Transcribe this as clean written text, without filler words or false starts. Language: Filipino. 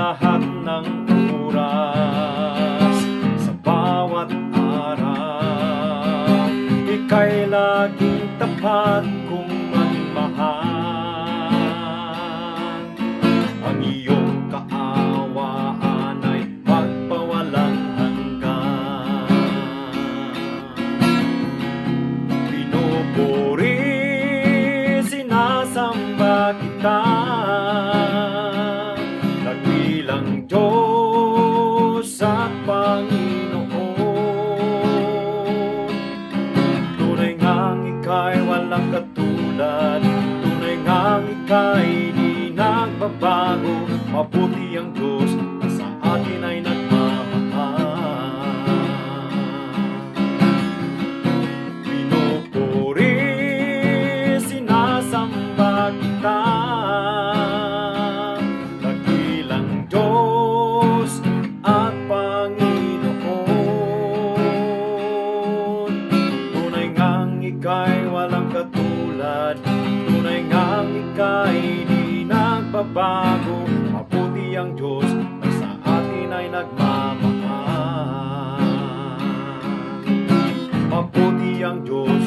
lahat ng oras, sa bawat araw, ika'y laging tapat kong magmahal. Ang iyong kaawaan ay magpawalang hanggan. Pinupuri, sinasamba kita, nagbilang Diyos at Panginoon. Tunay ngang ika'y walang katulad, tunay ngang ika'y di nagbabago. Mabuti ang Diyos na sa atin ay nagmamahal. Pinupuri, sinasamba kita, nagbilang Diyos at Panginoon. Tunay ngang ika'y walang katulad, tunay ngang ika'y di nagbabago. Mabuti ang Diyos na sa atin ay nagmamahal. Mabuti ang Diyos